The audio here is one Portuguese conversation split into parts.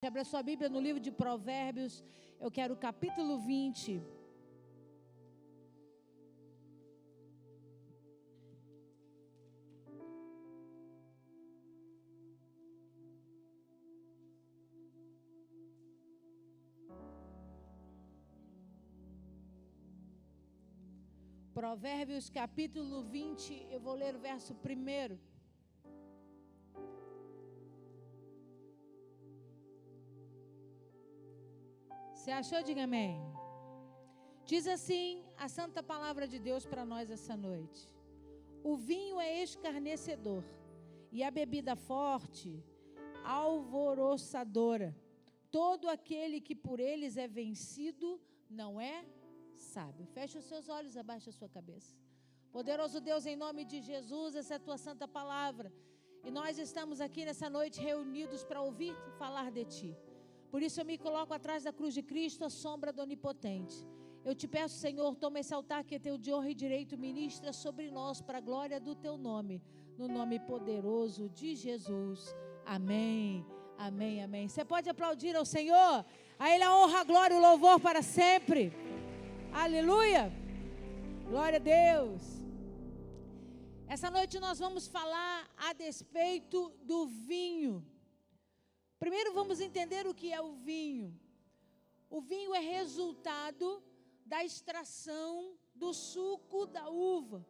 Abra sua Bíblia no livro de Provérbios, eu quero o capítulo 20. Provérbios capítulo 20, eu vou ler o verso 1. Você achou? Diga amém. Diz assim a santa palavra de Deus para nós essa noite: o vinho é escarnecedor e a bebida forte, alvoroçadora. Todo aquele que por eles é vencido não é sábio. Feche os seus olhos, abaixe a sua cabeça. Poderoso Deus, em nome de Jesus, essa é a tua santa palavra. E nós estamos aqui nessa noite reunidos para ouvir falar de ti. Por isso eu me coloco atrás da cruz de Cristo, a sombra do Onipotente. Eu te peço, Senhor, toma esse altar que é teu de honra e direito, ministra sobre nós para a glória do teu nome, no nome poderoso de Jesus. Amém, amém, amém. Você pode aplaudir ao Senhor? A Ele a honra, a glória e o louvor para sempre. Aleluia, glória a Deus. Essa noite nós vamos falar a despeito do vinho. Primeiro vamos entender o que é o vinho. O vinho é resultado da extração do suco da uva.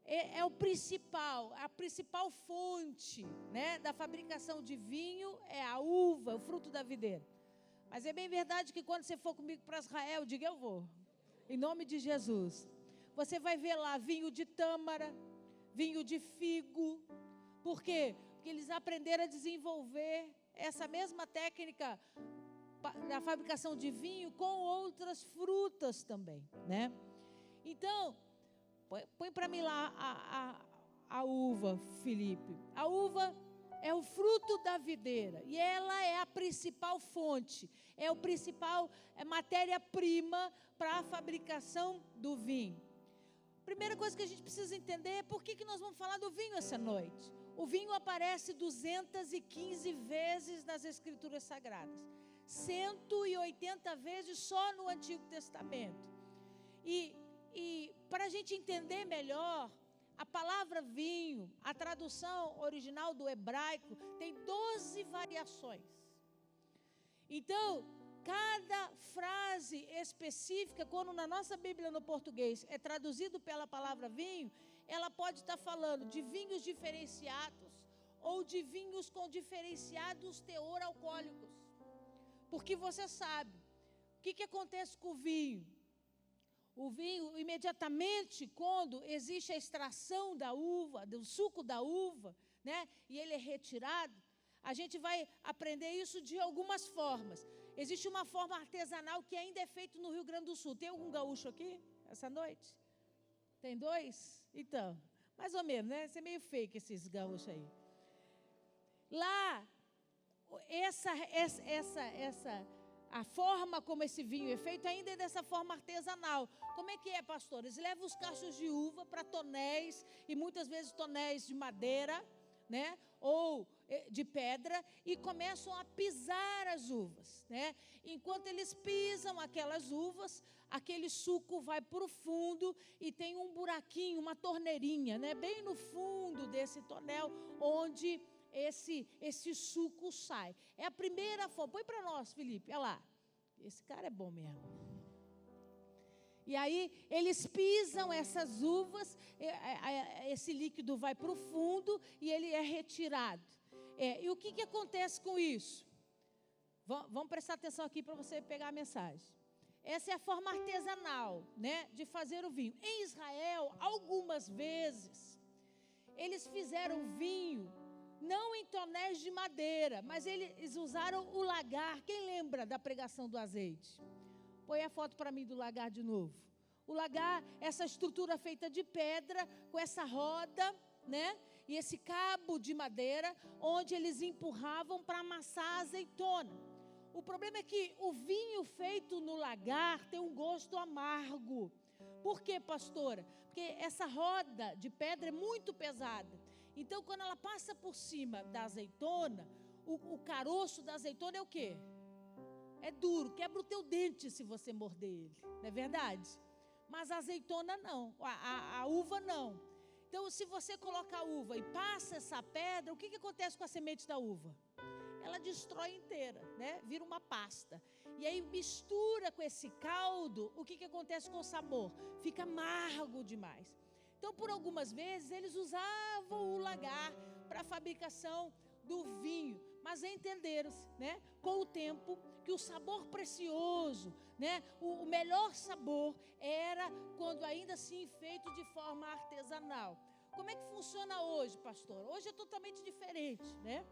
É o principal, a principal fonte, né, da fabricação de vinho é a uva, o fruto da videira. Mas é bem verdade que quando você for comigo para Israel, diga eu vou, em nome de Jesus. Você vai ver lá vinho de tâmara, vinho de figo. Por quê? Porque eles aprenderam a desenvolver essa mesma técnica da fabricação de vinho com outras frutas também, né? Então, põe para mim lá a uva, Felipe. A uva é o fruto da videira e ela é a principal fonte, é o principal matéria-prima para a fabricação do vinho. Primeira coisa que a gente precisa entender é por que nós vamos falar do vinho essa noite. O vinho aparece 215 vezes nas Escrituras Sagradas, 180 vezes só no Antigo Testamento. E para a gente entender melhor, a palavra vinho, a tradução original do hebraico, tem 12 variações. Então, cada frase específica, quando na nossa Bíblia no português é traduzido pela palavra vinho, ela pode estar falando de vinhos diferenciados ou de vinhos com diferenciados teor alcoólicos. Porque você sabe, o que acontece com o vinho? O vinho, imediatamente quando existe a extração da uva, do suco da uva, né, e ele é retirado, a gente vai aprender isso de algumas formas. Existe uma forma artesanal que ainda é feita no Rio Grande do Sul. Tem algum gaúcho aqui essa noite? Tem dois? Então, mais ou menos, né? Isso é meio fake esses gaúchos aí. Lá, a forma como esse vinho é feito ainda é dessa forma artesanal. Como é que é, pastor? Eles levam os cachos de uva para tonéis, e muitas vezes tonéis de madeira, né, ou de pedra, e começam a pisar as uvas, né? Enquanto eles pisam aquelas uvas, aquele suco vai para o fundo e tem um buraquinho, uma torneirinha, né, bem no fundo desse tonel, onde esse suco sai. É a primeira forma. Põe para nós, Felipe, olha lá. Esse cara é bom mesmo. E aí eles pisam essas uvas, esse líquido vai para o fundo e ele é retirado. E o que acontece com isso? Vamos prestar atenção aqui para você pegar a mensagem. Essa é a forma artesanal, né, de fazer o vinho. Em Israel, algumas vezes, eles fizeram vinho, não em tonéis de madeira, mas eles usaram o lagar. Quem lembra da pregação do azeite? Põe a foto para mim do lagar de novo. O lagar, essa estrutura feita de pedra, com essa roda, né? E esse cabo de madeira, onde eles empurravam para amassar a azeitona. O problema é que o vinho feito no lagar tem um gosto amargo. Por quê, pastora? Porque essa roda de pedra é muito pesada. Então, quando ela passa por cima da azeitona, o caroço da azeitona é o quê? É duro, quebra o teu dente se você morder ele, não é verdade? Mas a azeitona não, a uva não. Então, se você coloca a uva e passa essa pedra, o que acontece com a semente da uva? Ela destrói inteira, né? Vira uma pasta. E aí mistura com esse caldo, o que acontece com o sabor? Fica amargo demais. Então, por algumas vezes, eles usavam o lagar para a fabricação do vinho, mas entenderam-se, né, com o tempo, que o sabor precioso, né, o melhor sabor era quando ainda assim feito de forma artesanal. Como é que funciona hoje, pastor? Hoje é totalmente diferente, né?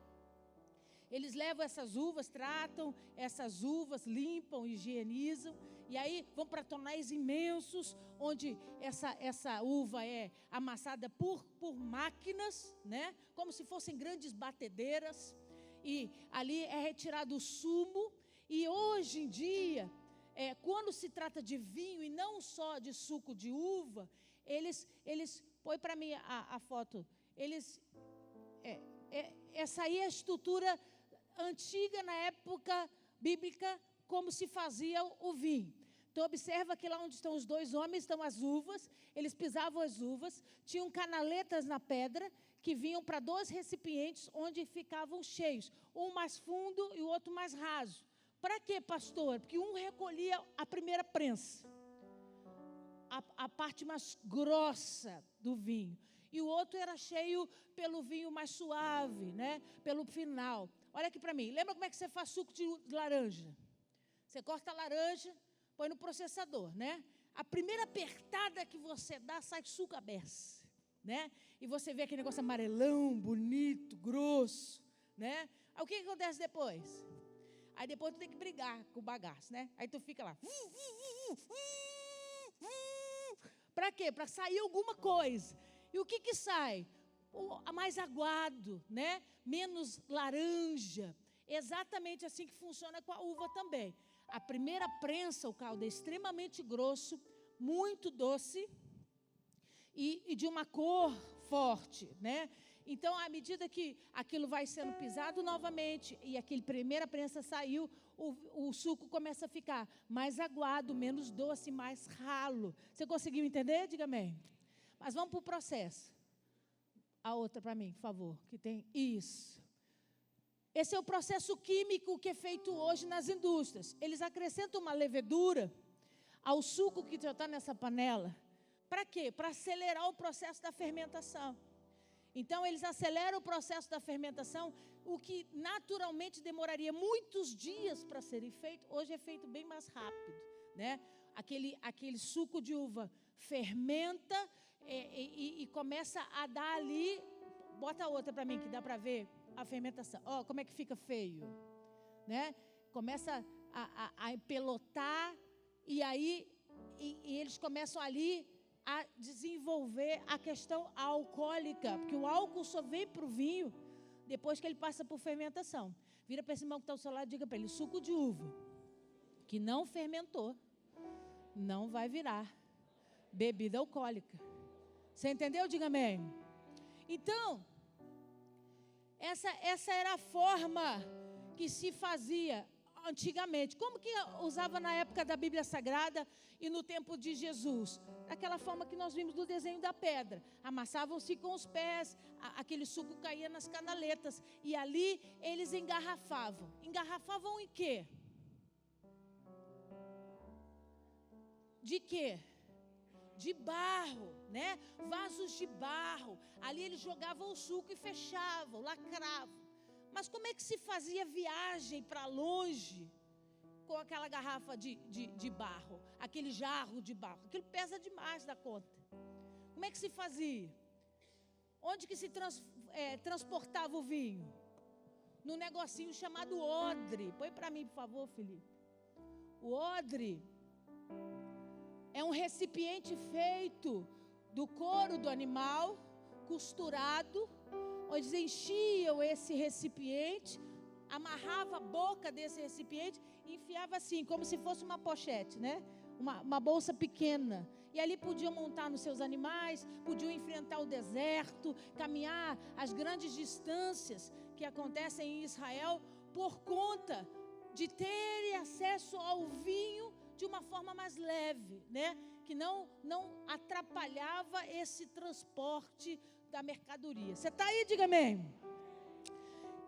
Eles levam essas uvas, tratam essas uvas, limpam, higienizam, e aí vão para tonéis imensos, onde essa uva é amassada por máquinas, né? Como se fossem grandes batedeiras, e ali é retirado o sumo. E hoje em dia, quando se trata de vinho e não só de suco de uva, eles põe para mim a foto, essa aí é a estrutura antiga na época bíblica, como se fazia o vinho. Então observa que lá onde estão os dois homens estão as uvas, eles pisavam as uvas, tinham canaletas na pedra que vinham para 2 recipientes onde ficavam cheios, um mais fundo e o outro mais raso. Para quê, pastor? Porque um recolhia a primeira prensa, a parte mais grossa do vinho, e o outro era cheio pelo vinho mais suave, né? Pelo final. Olha aqui para mim, lembra como é que você faz suco de laranja? Você corta a laranja, põe no processador, né? A primeira apertada que você dá, sai suco à beça, né? E você vê aquele negócio amarelão, bonito, grosso, né? Aí o que acontece depois? Aí depois tu tem que brigar com o bagaço, né? Aí tu fica lá. Para quê? Para sair alguma coisa. E o que sai? Mais aguado, né? Menos laranja. Exatamente assim que funciona com a uva também. A primeira prensa, o caldo é extremamente grosso, muito doce e de uma cor forte, né? Então, à medida que aquilo vai sendo pisado novamente e aquele primeira prensa saiu, o suco começa a ficar mais aguado, menos doce, mais ralo. Você conseguiu entender? Diga amém. Mas vamos para o processo. A outra para mim, por favor, que tem isso. Esse é o processo químico que é feito hoje nas indústrias. Eles acrescentam uma levedura ao suco que já está nessa panela. Para quê? Para acelerar o processo da fermentação. Então, eles aceleram o processo da fermentação, o que naturalmente demoraria muitos dias para serem feito, hoje é feito bem mais rápido, né? Aquele suco de uva fermenta e começa a dar ali, bota outra para mim que dá para ver a fermentação. Ó, como é que fica feio, né? Começa a empelotar e aí e eles começam ali a desenvolver a questão alcoólica, porque o álcool só vem para o vinho depois que ele passa por fermentação. Vira para esse irmão que está ao seu lado e diga para ele: suco de uva que não fermentou não vai virar bebida alcoólica. Você entendeu? Diga amém. Então, essa era a forma que se fazia antigamente. Como que usava na época da Bíblia Sagrada e no tempo de Jesus? Daquela forma que nós vimos no desenho da pedra. Amassavam-se com os pés, aquele suco caía nas canaletas e ali eles engarrafavam. Engarrafavam em quê? De quê? De barro, né? Vasos de barro. Ali eles jogavam o suco e fechavam, lacravam. Mas como é que se fazia viagem para longe com aquela garrafa de barro, aquele jarro de barro? Aquilo pesa demais da conta. Como é que se fazia? Onde que se transportava o vinho? Num negocinho chamado odre. Põe para mim, por favor, Felipe. O odre é um recipiente feito do couro do animal, costurado, onde eles enchiam esse recipiente, amarrava a boca desse recipiente e enfiava assim, como se fosse uma pochete, né? Uma bolsa pequena. E ali podiam montar nos seus animais, podiam enfrentar o deserto, caminhar as grandes distâncias que acontecem em Israel por conta de terem acesso ao vinho de uma forma mais leve, né? Que não atrapalhava esse transporte da mercadoria. Você está aí? Diga amém.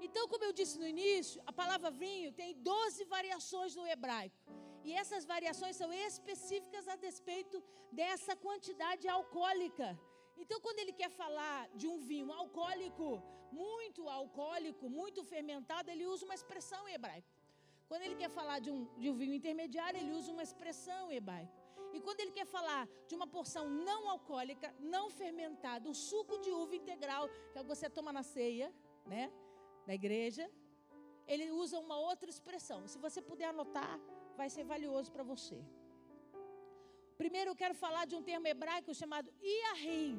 Então, como eu disse no início, a palavra vinho tem 12 variações no hebraico. E essas variações são específicas a respeito dessa quantidade alcoólica. Então, quando ele quer falar de um vinho alcoólico, muito fermentado, ele usa uma expressão em hebraico. Quando ele quer falar de um vinho intermediário, ele usa uma expressão em hebraico. E quando ele quer falar de uma porção não alcoólica, não fermentada, o suco de uva integral, que é o que você toma na ceia, né, da igreja, ele usa uma outra expressão. Se você puder anotar, vai ser valioso para você. Primeiro eu quero falar de um termo hebraico chamado Yahin,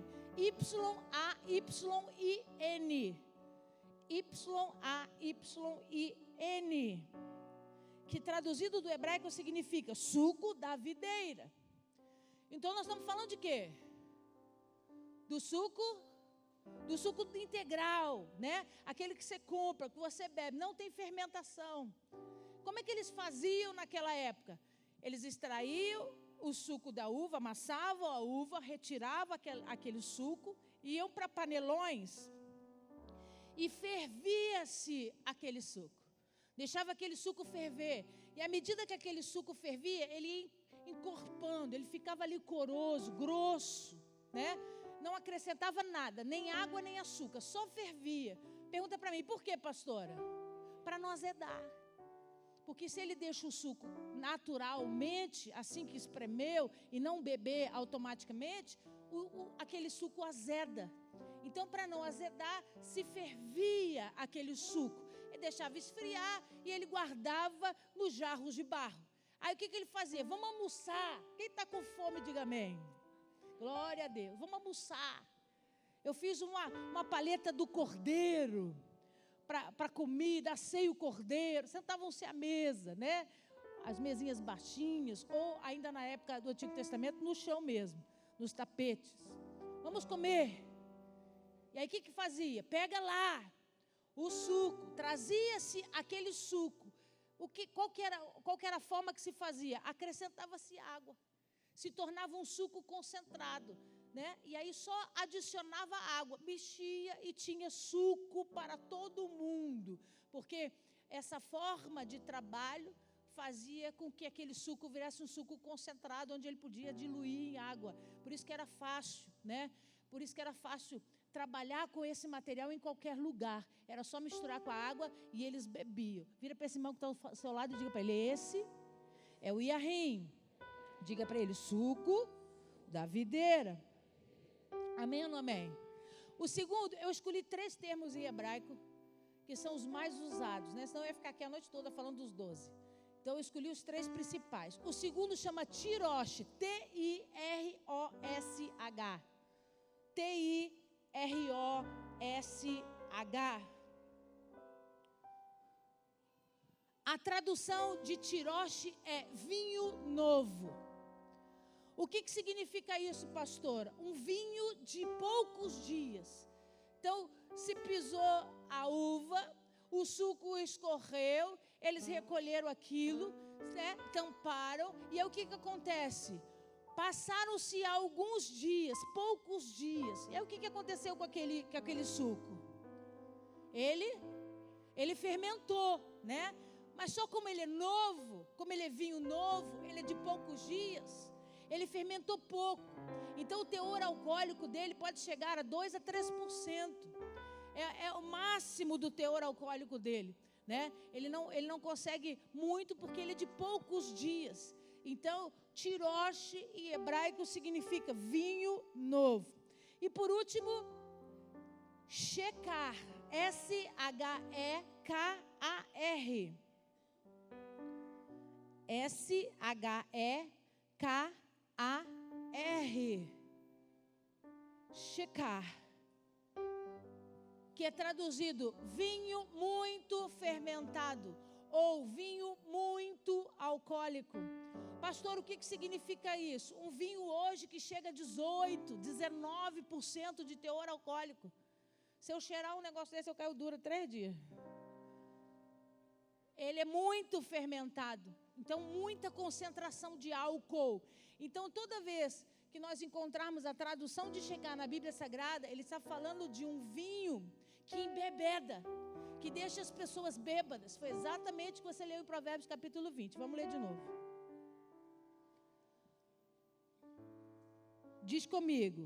Y-A-Y-I-N. Y-A-Y-I-N. Que traduzido do hebraico significa suco da videira. Então nós estamos falando de quê? Do suco integral, né? Aquele que você compra, que você bebe, não tem fermentação. Como é que eles faziam naquela época? Eles extraíam o suco da uva, amassavam a uva, retiravam aquele suco, iam para panelões e fervia-se aquele suco. Deixava aquele suco ferver. E à medida que aquele suco fervia, ele ia encorpando, ele ficava licoroso, grosso, né? Não acrescentava nada, nem água, nem açúcar, só fervia. Pergunta para mim, por que, pastora? Para não azedar. Porque se ele deixa o suco naturalmente, assim que espremeu, e não beber automaticamente, aquele suco azeda. Então, para não azedar, se fervia aquele suco. Ele deixava esfriar e ele guardava nos jarros de barro. Aí o que ele fazia? Vamos almoçar. Quem está com fome, diga amém. Glória a Deus. Vamos almoçar. Eu fiz uma paleta do cordeiro para comida, assei o cordeiro. Sentavam-se à mesa, né? As mesinhas baixinhas, ou ainda na época do Antigo Testamento, no chão mesmo, nos tapetes. Vamos comer. E aí o que fazia? Pega lá o suco, trazia-se aquele suco. Qual que era a forma que se fazia? Acrescentava-se água. Se tornava um suco concentrado, né? E aí só adicionava água, mexia e tinha suco para todo mundo. Porque essa forma de trabalho fazia com que aquele suco virasse um suco concentrado, onde ele podia diluir em água. Por isso que era fácil, né? Por isso que era fácil trabalhar com esse material em qualquer lugar. Era só misturar com a água e eles bebiam. Vira para esse irmão que está ao seu lado e diga para ele, esse é o Yahin. Diga para ele, suco da videira. Amém ou não amém? O segundo, eu escolhi 3 termos em hebraico, que são os mais usados, né? Senão eu ia ficar aqui a noite toda falando dos 12. Então eu escolhi os 3 principais. O segundo chama Tirosh, T-I-R-O-S-H. T-I-R-O-S-H. A tradução de Tirosh é vinho novo. O que significa isso, pastora? Um vinho de poucos dias. Então, se pisou a uva, o suco escorreu, eles recolheram aquilo, né, tamparam, e aí o que acontece? Passaram-se alguns dias, poucos dias. E aí o que aconteceu com aquele suco? Ele fermentou, né? Mas só como ele é novo, como ele é vinho novo, ele é de poucos dias, ele fermentou pouco. Então o teor alcoólico dele pode chegar a 2 a 3%. É o máximo do teor alcoólico dele, né? Ele não consegue muito porque ele é de poucos dias. Então, Tirosh em hebraico significa vinho novo. E por último, Shekhar, S-H-E-K-A-R. S-H-E-K-A-R. Shekhar, que é traduzido vinho muito fermentado ou vinho muito alcoólico. Pastor, o que significa isso? Um vinho hoje que chega a 18, 19% de teor alcoólico. Se eu cheirar um negócio desse, eu caio dura 3 dias. Ele é muito fermentado. Então, muita concentração de álcool. Então, toda vez que nós encontrarmos a tradução de Shekhar na Bíblia Sagrada, ele está falando de um vinho que embebeda, que deixa as pessoas bêbadas. Foi exatamente o que você leu em Provérbios capítulo 20. Vamos ler de novo. Diz comigo: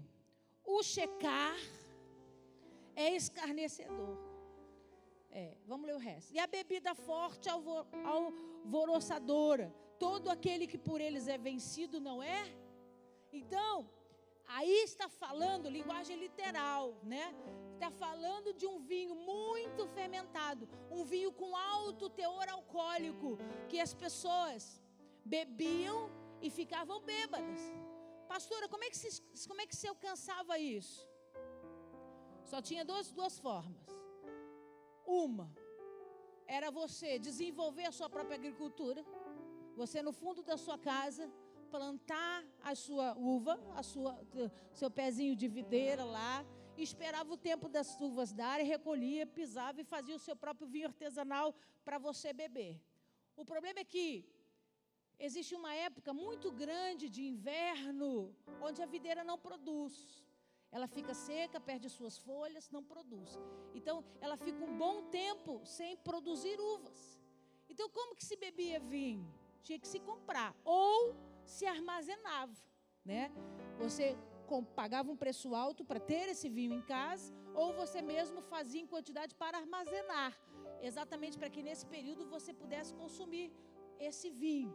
o Shekhar é escarnecedor. Vamos ler o resto. E a bebida forte alvoroçadora, todo aquele que por eles é vencido, não é? Então, aí está falando linguagem literal, né? Está falando de um vinho muito fermentado, um vinho com alto teor alcoólico, que as pessoas bebiam e ficavam bêbadas. Pastora, como é que se alcançava isso? Só tinha duas formas. Uma era você desenvolver a sua própria agricultura, você no fundo da sua casa plantar a sua uva, seu pezinho de videira lá, e esperava o tempo das uvas darem, recolhia, pisava e fazia o seu próprio vinho artesanal para você beber. O problema é que existe uma época muito grande de inverno, onde a videira não produz. Ela fica seca, perde suas folhas, não produz. Então, ela fica um bom tempo sem produzir uvas. Então, como que se bebia vinho? Tinha que se comprar ou se armazenava, né? Você pagava um preço alto para ter esse vinho em casa, ou você mesmo fazia em quantidade para armazenar, exatamente para que nesse período você pudesse consumir esse vinho.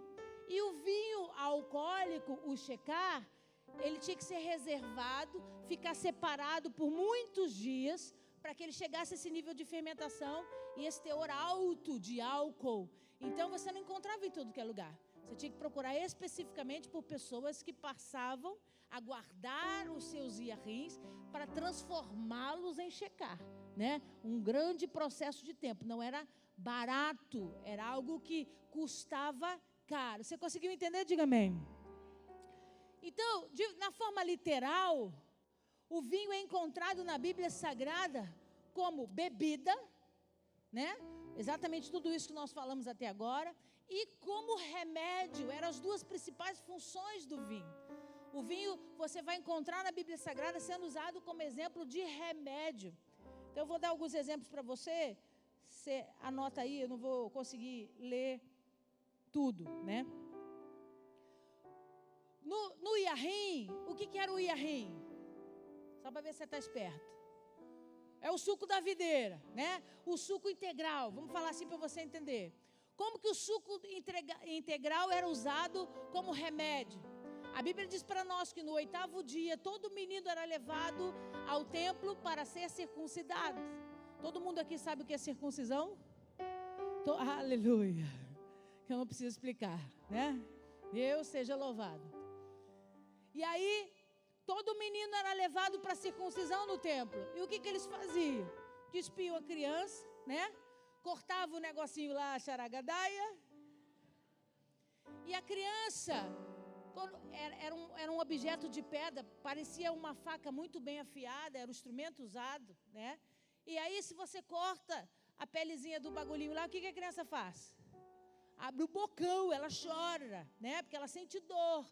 E o vinho alcoólico, o Shekhar, ele tinha que ser reservado, ficar separado por muitos dias, para que ele chegasse a esse nível de fermentação e esse teor alto de álcool. Então você não encontrava em tudo que é lugar. Você tinha que procurar especificamente por pessoas que passavam a guardar os seus iahins para transformá-los em Shekhar, né? Um grande processo de tempo. Não era barato, era algo que custava caro. Você conseguiu entender? Diga amém. Então, na forma literal, o vinho é encontrado na Bíblia Sagrada como bebida, né? Exatamente tudo isso que nós falamos até agora. E como remédio, eram as duas principais funções do vinho. O vinho você vai encontrar na Bíblia Sagrada sendo usado como exemplo de remédio. Então eu vou dar alguns exemplos para você. Você anota aí, eu não vou conseguir ler tudo, né? No iahim, o que era o iahim? Só para ver se você está esperto. É o suco da videira, né? O suco integral, vamos falar assim para você entender. Como que o suco integral era usado como remédio? A Bíblia diz para nós que no 8º dia, todo menino era levado ao templo para ser circuncidado. Todo mundo aqui sabe o que é circuncisão? Aleluia. Eu não preciso explicar, né? Deus seja louvado. E aí, todo menino era levado para a circuncisão no templo. E o que eles faziam? Despiam a criança, né? Cortava o negocinho lá, a charagadaia. E a criança, era um objeto de pedra, parecia uma faca muito bem afiada, era o instrumento usado, né? E aí, se você corta a pelezinha do bagulhinho lá, o que a criança faz? Abre o bocão, ela chora, né? Porque ela sente dor.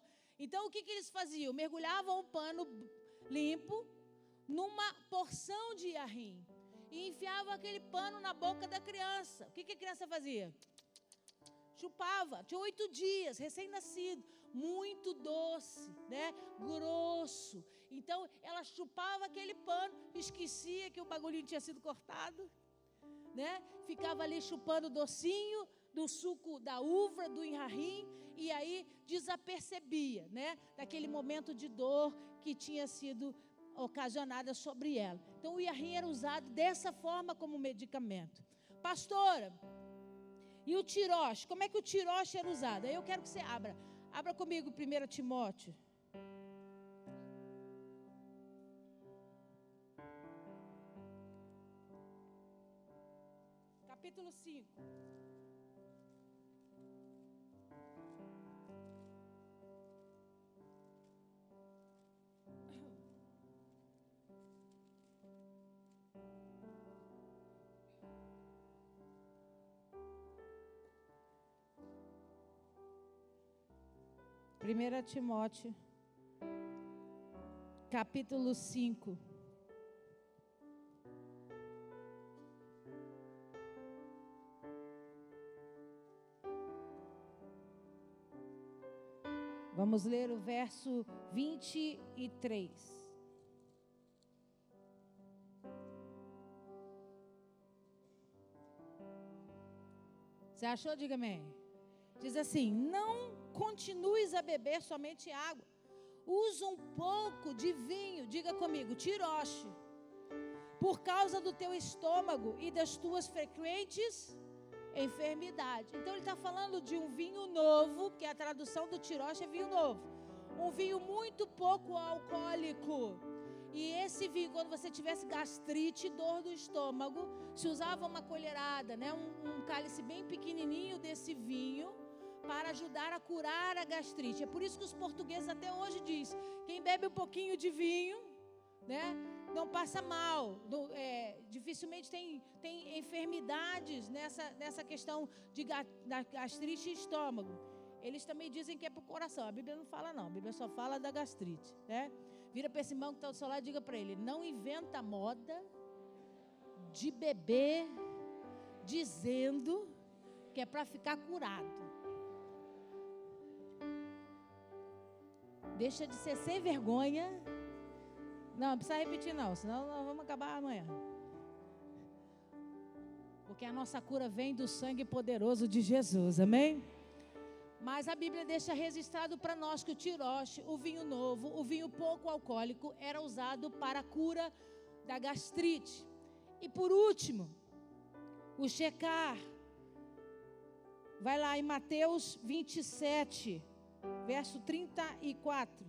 Então, o que eles faziam? Mergulhavam um pano limpo numa porção de iahim e enfiavam aquele pano na boca da criança. O que a criança fazia? Chupava. Tinha 8 dias, recém-nascido, muito doce, né? Grosso. Então, ela chupava aquele pano, esquecia que o bagulhinho tinha sido cortado, né? Ficava ali chupando docinho do suco da uva, do iahim, e aí desapercebia, né? Daquele momento de dor que tinha sido ocasionada sobre ela. Então o iahim era usado dessa forma como medicamento. Pastora, e o tiroche? Como é que o tiroche era usado? Aí eu quero que você abra comigo 1 Timóteo. Capítulo 5. 1 Timóteo, capítulo 5. Vamos ler o verso 23. Você achou? Diga amém. Diz assim: não continues a beber somente água. Usa um pouco de vinho, diga comigo, tiroche, por causa do teu estômago e das tuas frequentes enfermidades. Então ele está falando de um vinho novo, que a tradução do tiroche é vinho novo. Um vinho muito pouco alcoólico. E esse vinho, quando você tivesse gastrite, dor do estômago, se usava uma colherada, né, um cálice bem pequenininho desse vinho, para ajudar a curar a gastrite. É por isso que os portugueses até hoje dizem, quem bebe um pouquinho de vinho, né, não passa mal, dificilmente tem enfermidades nessa questão da gastrite e estômago. Eles também dizem que é para o coração, a Bíblia não fala não, a Bíblia só fala da gastrite, né? Vira para esse irmão que está do seu lado e diga para ele, não inventa moda de beber dizendo que é para ficar curado. Deixa de ser sem vergonha. Não precisa repetir não, senão nós vamos acabar amanhã. Porque a nossa cura vem do sangue poderoso de Jesus, amém? Mas a Bíblia deixa registrado para nós que o tiroche, o vinho novo, o vinho pouco alcoólico, era usado para a cura da gastrite. E por último, o checar. Vai lá em Mateus 27, verso 34.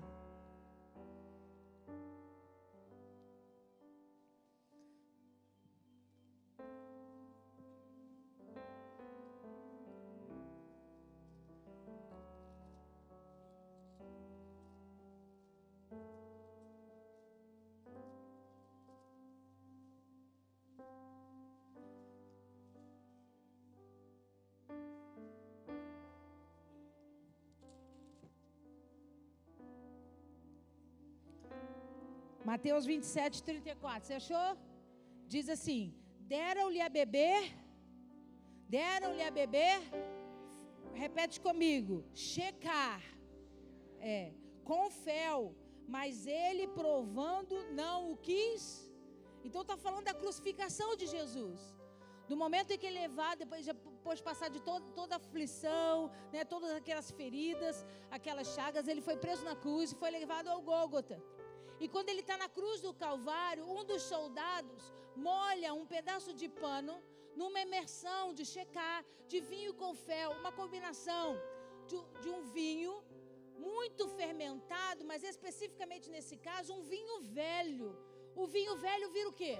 Mateus 27, 34, você achou? Diz assim, deram-lhe a beber, repete comigo, checar, com fel, mas ele provando não o quis. Então está falando da crucificação de Jesus. Do momento em que ele é levado, depois de passar de toda a aflição, né, todas aquelas feridas, aquelas chagas, ele foi preso na cruz e foi levado ao Gólgota. E quando ele está na cruz do Calvário, um dos soldados molha um pedaço de pano numa imersão de checar, de vinho com fel, uma combinação de um vinho muito fermentado, mas especificamente nesse caso, um vinho velho. O vinho velho vira o quê?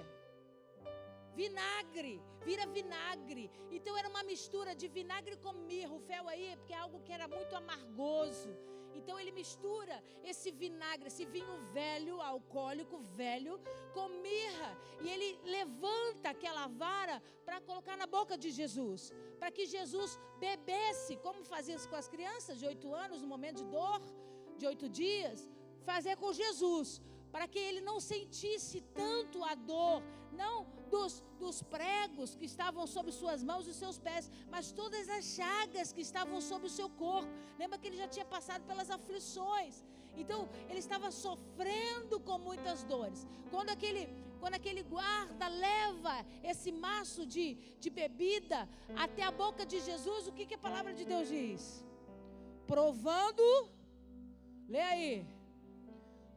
Vinagre, vira vinagre. Então era uma mistura de vinagre com mirra. O fel aí, porque é algo que era muito amargoso. Então ele mistura esse vinagre, esse vinho velho, alcoólico velho, com mirra. E ele levanta aquela vara para colocar na boca de Jesus, para que Jesus bebesse, como fazia com as crianças de 8 anos, no momento de dor, de 8 dias, fazer com Jesus, para que ele não sentisse tanto a dor, não dos pregos que estavam sobre suas mãos e seus pés, mas todas as chagas que estavam sobre o seu corpo. Lembra que ele já tinha passado pelas aflições, então ele estava sofrendo com muitas dores. Quando aquele guarda leva esse maço de bebida até a boca de Jesus, o que a palavra de Deus diz? Provando, lê aí,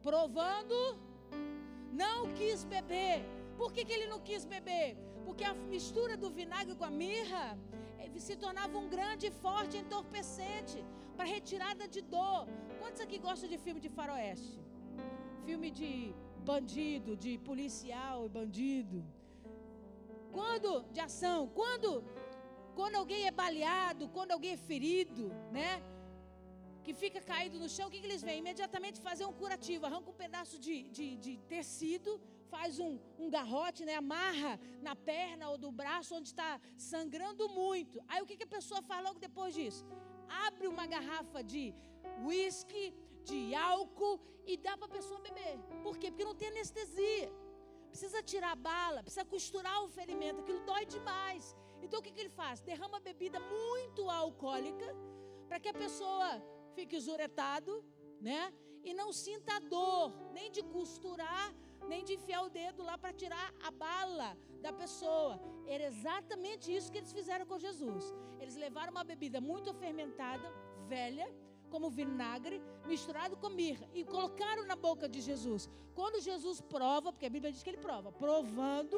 provando, não quis beber. Por que ele não quis beber? Porque a mistura do vinagre com a mirra se tornava um grande e forte entorpecente para retirada de dor. Quantos aqui gostam de filme de faroeste? Filme de bandido, de policial e bandido. De ação, quando alguém é baleado, quando alguém é ferido, né? Que fica caído no chão, o que eles vêm? Imediatamente fazer um curativo, arranca um pedaço de tecido, faz um garrote, né? Amarra na perna ou do braço onde está sangrando muito. Aí o que a pessoa faz logo depois disso? Abre uma garrafa de uísque, de álcool e dá para a pessoa beber. Por quê? Porque não tem anestesia. Precisa tirar a bala, precisa costurar o ferimento, aquilo dói demais. Então o que ele faz? Derrama bebida muito alcoólica para que a pessoa fique zuretado, né? E não sinta a dor, nem de costurar, nem de enfiar o dedo lá para tirar a bala da pessoa. Era exatamente isso que eles fizeram com Jesus. Eles levaram uma bebida muito fermentada, velha, como vinagre, misturado com mirra, e colocaram na boca de Jesus. Quando Jesus prova, porque a Bíblia diz que ele prova, provando,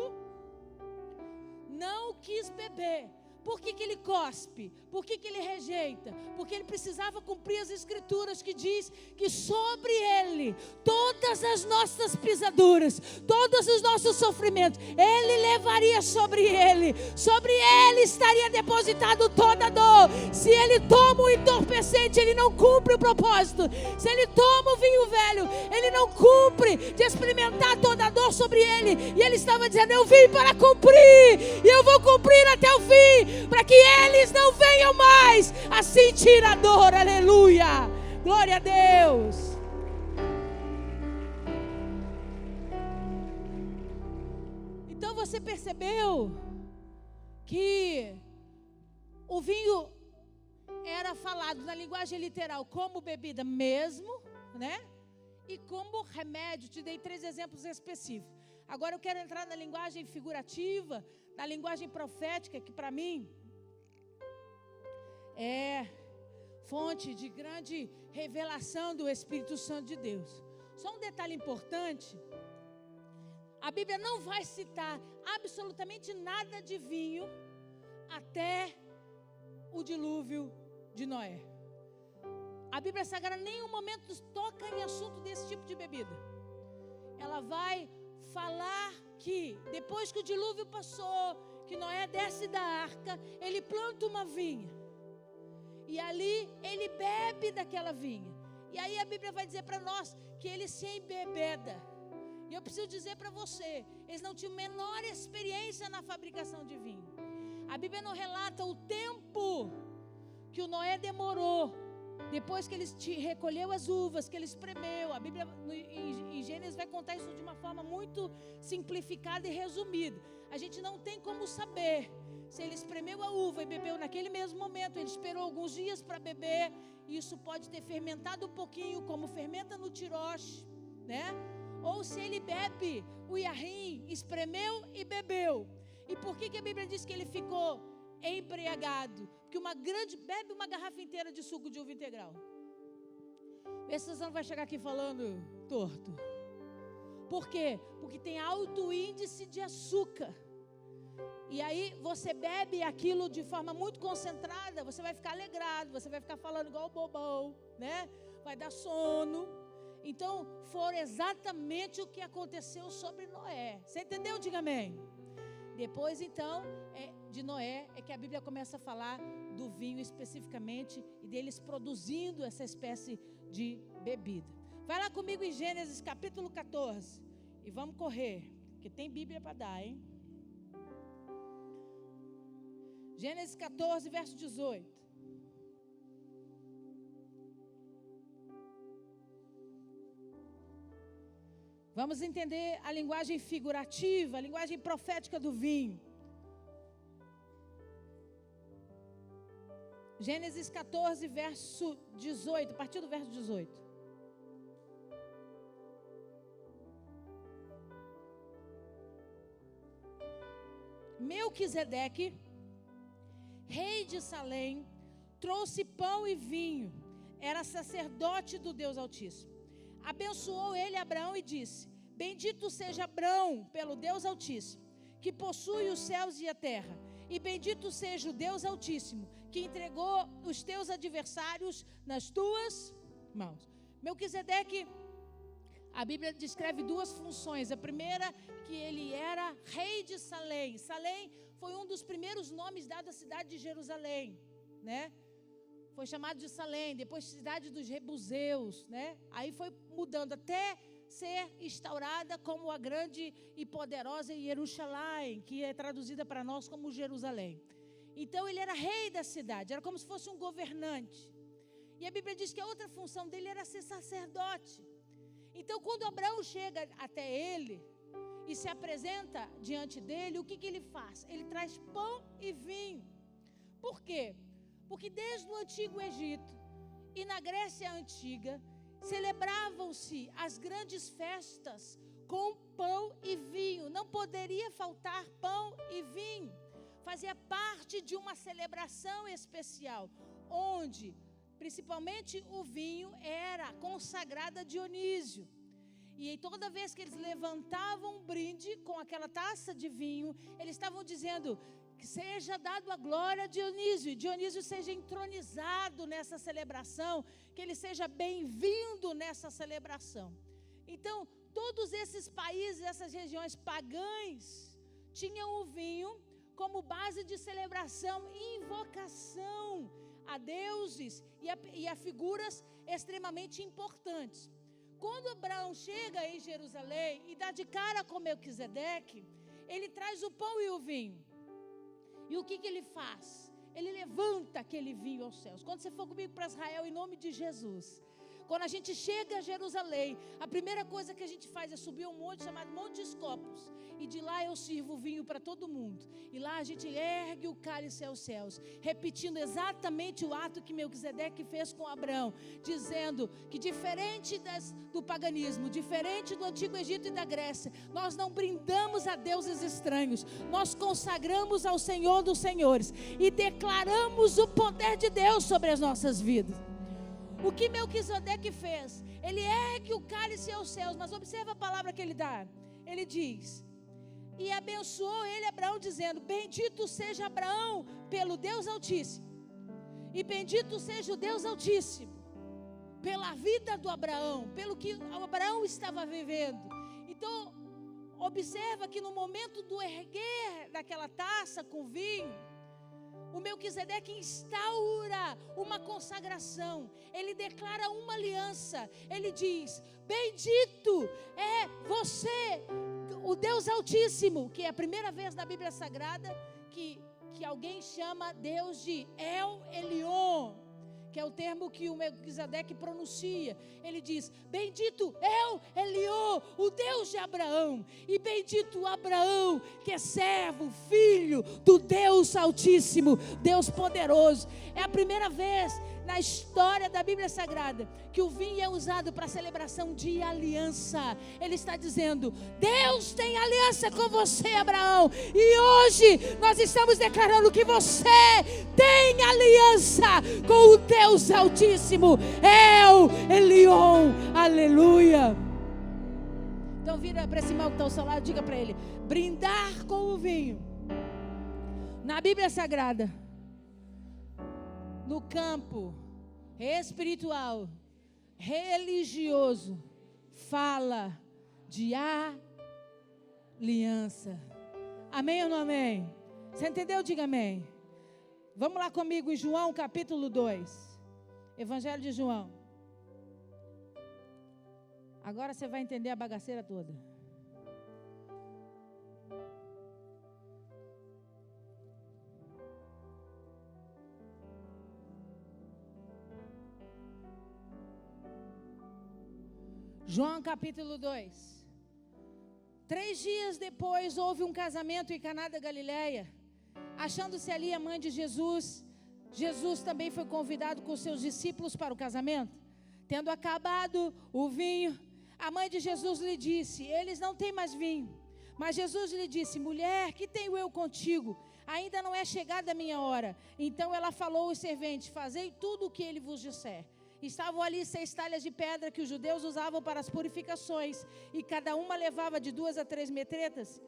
não quis beber. Por que ele cospe? Por que ele rejeita? Porque ele precisava cumprir as escrituras que diz que sobre ele, todas as nossas pisaduras, todos os nossos sofrimentos, ele levaria sobre ele estaria depositado toda a dor. Se ele toma o entorpecente, ele não cumpre o propósito. Se ele toma o vinho velho, ele não cumpre de experimentar toda a dor sobre ele. E ele estava dizendo, eu vim para cumprir, e eu vou cumprir até o fim, para que eles não venham mais a sentir a dor. Aleluia, glória a Deus. Então você percebeu que o vinho era falado na linguagem literal como bebida mesmo, né? E como remédio. Te dei 3 exemplos específicos. Agora eu quero entrar na linguagem figurativa, na linguagem profética, que para mim é fonte de grande revelação do Espírito Santo de Deus. Só um detalhe importante: a Bíblia não vai citar absolutamente nada de vinho até o dilúvio de Noé. A Bíblia Sagrada em nenhum momento toca em assunto desse tipo de bebida. Ela vai falar que depois que o dilúvio passou, que Noé desce da arca, ele planta uma vinha. E ali ele bebe daquela vinha. E aí a Bíblia vai dizer para nós que ele se embebeda. E eu preciso dizer para você, eles não tinham menor experiência na fabricação de vinho. A Bíblia não relata o tempo que o Noé demorou, depois que ele recolheu as uvas, que ele espremeu. A Bíblia em Gênesis vai contar isso de uma forma muito simplificada e resumida. A gente não tem como saber se ele espremeu a uva e bebeu naquele mesmo momento, ele esperou alguns dias para beber. Isso pode ter fermentado um pouquinho, como fermenta no tiroche, né? Ou se ele bebe o iahrim, espremeu e bebeu. E por que a Bíblia diz que ele ficou embriagado? Porque bebe uma garrafa inteira de suco de uva integral. Vê se você não vai chegar aqui falando torto. Por quê? Porque tem alto índice de açúcar. E aí você bebe aquilo de forma muito concentrada, você vai ficar alegrado, você vai ficar falando igual bobão, né? Vai dar sono. Então, foi exatamente o que aconteceu sobre Noé. Você entendeu? Diga amém. Depois, então, de Noé, é que a Bíblia começa a falar do vinho especificamente e deles produzindo essa espécie de bebida. Vai lá comigo em Gênesis capítulo 14 e vamos correr, porque tem Bíblia para dar, hein? Gênesis 14, verso 18. Vamos entender a linguagem figurativa, a linguagem profética do vinho. Gênesis 14, verso 18, a partir do verso 18. Melquisedeque, rei de Salém, trouxe pão e vinho, era sacerdote do Deus Altíssimo. Abençoou ele Abraão e disse: bendito seja Abraão pelo Deus Altíssimo, que possui os céus e a terra, e bendito seja o Deus Altíssimo, que entregou os teus adversários nas tuas mãos. Melquisedeque, a Bíblia descreve 2 funções. A primeira, que ele era rei de Salém. Salém foi um dos primeiros nomes dados à cidade de Jerusalém, né? Foi chamado de Salém, depois cidade dos Jebuseus, né? Aí foi mudando até ser instaurada como a grande e poderosa Jerusalém, que é traduzida para nós como Jerusalém. Então ele era rei da cidade, era como se fosse um governante. E a Bíblia diz que a outra função dele era ser sacerdote. Então quando Abraão chega até ele e se apresenta diante dele, o que ele faz? Ele traz pão e vinho. Por quê? Porque desde o antigo Egito e na Grécia Antiga, celebravam-se as grandes festas com pão e vinho. Não poderia faltar pão e vinho. Fazia parte de uma celebração especial, onde, principalmente o vinho, era consagrado a Dionísio. E toda vez que eles levantavam um brinde com aquela taça de vinho, eles estavam dizendo que seja dado a glória a Dionísio, e Dionísio seja entronizado nessa celebração, que ele seja bem-vindo nessa celebração. Então, todos esses países, essas regiões pagãs, tinham o vinho como base de celebração e invocação a deuses e a figuras extremamente importantes. Quando Abraão chega em Jerusalém e dá de cara com Melquisedeque, ele traz o pão e o vinho. E o que ele faz? Ele levanta aquele vinho aos céus. Quando você for comigo para Israel, em nome de Jesus, quando a gente chega a Jerusalém, a primeira coisa que a gente faz é subir um monte chamado Monte Escopos. E de lá eu sirvo vinho para todo mundo. E lá a gente ergue o cálice aos céus, repetindo exatamente o ato que Melquisedeque fez com Abraão, dizendo que diferente do paganismo, diferente do antigo Egito e da Grécia, nós não brindamos a deuses estranhos, nós consagramos ao Senhor dos Senhores e declaramos o poder de Deus sobre as nossas vidas. O que Melquisedeque fez? Ele ergue o cálice aos céus, mas observa a palavra que ele dá. Ele diz: e abençoou ele Abraão, dizendo: bendito seja Abraão pelo Deus Altíssimo, e bendito seja o Deus Altíssimo pela vida do Abraão, pelo que Abraão estava vivendo. Então, observa que no momento do erguer daquela taça com vinho, o Melquisedeque instaura uma consagração, ele declara uma aliança, ele diz: bendito é você, o Deus Altíssimo, que é a primeira vez na Bíblia Sagrada que alguém chama Deus de El Elyon, que é o termo que o Melquisedeque pronuncia. Ele diz: bendito El Elyon, o Deus de Abraão, e bendito Abraão, que é servo, filho do Deus Altíssimo, Deus poderoso. É a primeira vez na história da Bíblia Sagrada que o vinho é usado para celebração de aliança. Ele está dizendo: Deus tem aliança com você, Abraão, e hoje nós estamos declarando que você tem aliança com o Deus Altíssimo, El Elyon, aleluia. Então vira para esse irmão que está ao seu lado, diga para ele: brindar com o vinho na Bíblia Sagrada, no campo espiritual, religioso, fala de aliança. Amém ou não amém? Você entendeu? Diga amém. Vamos lá comigo em João capítulo 2. Evangelho de João. Agora você vai entender a bagaceira toda. João capítulo 2. 3 dias depois houve um casamento em Caná da Galileia. Achando-se ali a mãe de Jesus, Jesus também foi convidado com seus discípulos para o casamento. Tendo acabado o vinho, a mãe de Jesus lhe disse: eles não têm mais vinho. Mas Jesus lhe disse: mulher, que tenho eu contigo? Ainda não é chegada a minha hora. Então ela falou aos serventes: fazei tudo o que ele vos disser. Estavam ali 6 talhas de pedra que os judeus usavam para as purificações, e cada uma levava de 2 a 3 metretas.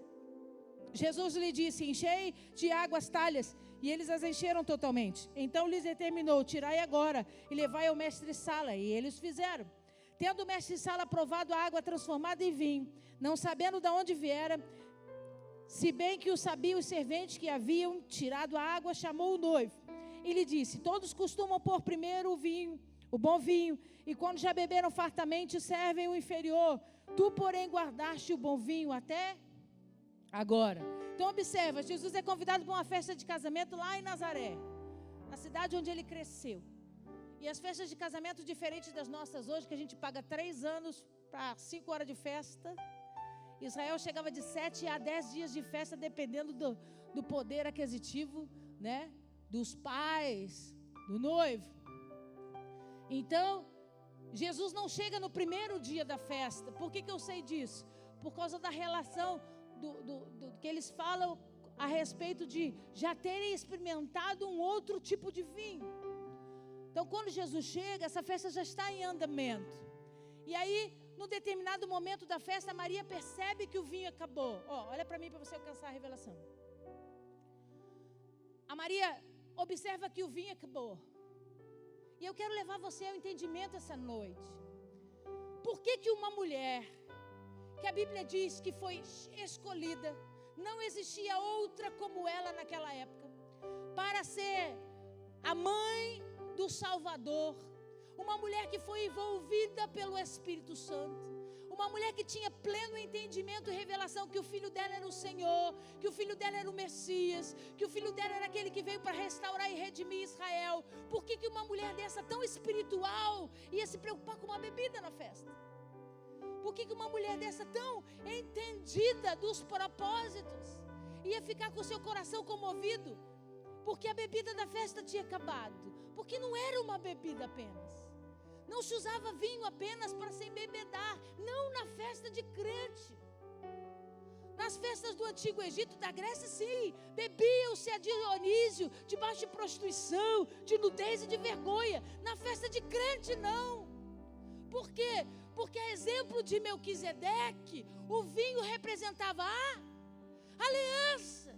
Jesus lhe disse: enchei de água as talhas, e eles as encheram totalmente. Então lhes determinou: tirai agora e levai ao mestre-sala. E eles fizeram. Tendo o mestre-sala provado a água transformada em vinho, não sabendo de onde viera, se bem que o sabiam os serventes que haviam tirado a água, chamou o noivo e lhe disse: todos costumam pôr primeiro o vinho, o bom vinho, e quando já beberam fartamente, servem o inferior. Tu, porém, guardaste o bom vinho até agora. Então observa, Jesus é convidado para uma festa de casamento lá em Nazaré, na cidade onde ele cresceu. E as festas de casamento diferentes das nossas hoje, que a gente paga 3 anos para 5 horas de festa. Israel chegava de 7 a 10 dias de festa, dependendo do poder aquisitivo, né, dos pais, do noivo. Então, Jesus não chega no primeiro dia da festa. Por que eu sei disso? Por causa da relação do que eles falam a respeito de já terem experimentado um outro tipo de vinho. Então, quando Jesus chega, essa festa já está em andamento. E aí, num determinado momento da festa, Maria percebe que o vinho acabou. Olha para mim para você alcançar a revelação. A Maria observa que o vinho acabou. E eu quero levar você ao entendimento essa noite. Por que uma mulher, que a Bíblia diz que foi escolhida, não existia outra como ela naquela época, para ser a mãe do Salvador, uma mulher que foi envolvida pelo Espírito Santo, uma mulher que tinha pleno entendimento e revelação que o filho dela era o Senhor, que o filho dela era o Messias, que o filho dela era aquele que veio para restaurar e redimir Israel. Por que uma mulher dessa tão espiritual ia se preocupar com uma bebida na festa? Por que uma mulher dessa tão entendida dos propósitos ia ficar com seu coração comovido? Porque a bebida da festa tinha acabado. Porque não era uma bebida apenas. Não se usava vinho apenas para se embebedar. Não na festa de crente. Nas festas do Antigo Egito, da Grécia, sim. Bebiam-se a Dionísio, debaixo de prostituição, de nudez e de vergonha. Na festa de crente, não. Por quê? Porque a exemplo de Melquisedeque, o vinho representava a aliança.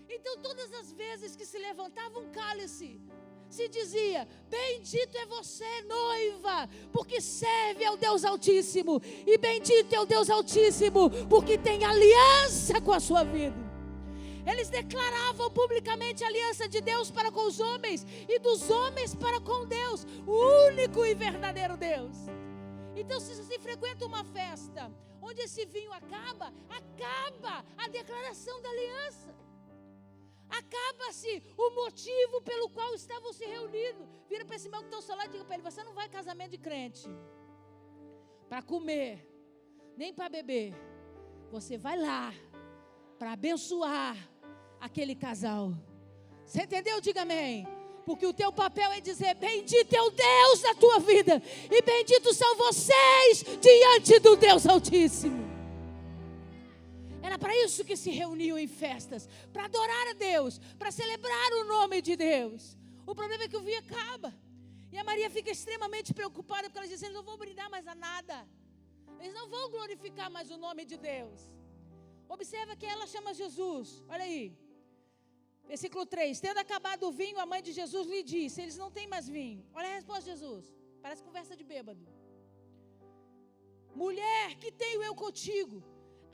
Então todas as vezes que se levantava um cálice, se dizia: bendito é você, noiva, porque serve ao Deus Altíssimo. E bendito é o Deus Altíssimo, porque tem aliança com a sua vida. Eles declaravam publicamente a aliança de Deus para com os homens e dos homens para com Deus, o único e verdadeiro Deus. Então, se você frequenta uma festa onde esse vinho acaba a declaração da aliança. Acaba-se o motivo pelo qual estavam se reunindo. Vira para esse irmão que está ao seu lado e diga para ele: você não vai casamento de crente para comer, nem para beber. Você vai lá para abençoar aquele casal. Você entendeu? Diga amém. Porque o teu papel é dizer: bendito é o Deus da tua vida, e benditos são vocês diante do Deus Altíssimo. Era para isso que se reuniam em festas, para adorar a Deus, para celebrar o nome de Deus. O problema é que o vinho acaba. E a Maria fica extremamente preocupada, porque ela diz: eles não vão brindar mais a nada. Eles não vão glorificar mais o nome de Deus. Observa que ela chama Jesus. Olha aí. Versículo 3. Tendo acabado o vinho, a mãe de Jesus lhe disse: eles não têm mais vinho. Olha a resposta de Jesus. Parece conversa de bêbado. Mulher, que tenho eu contigo?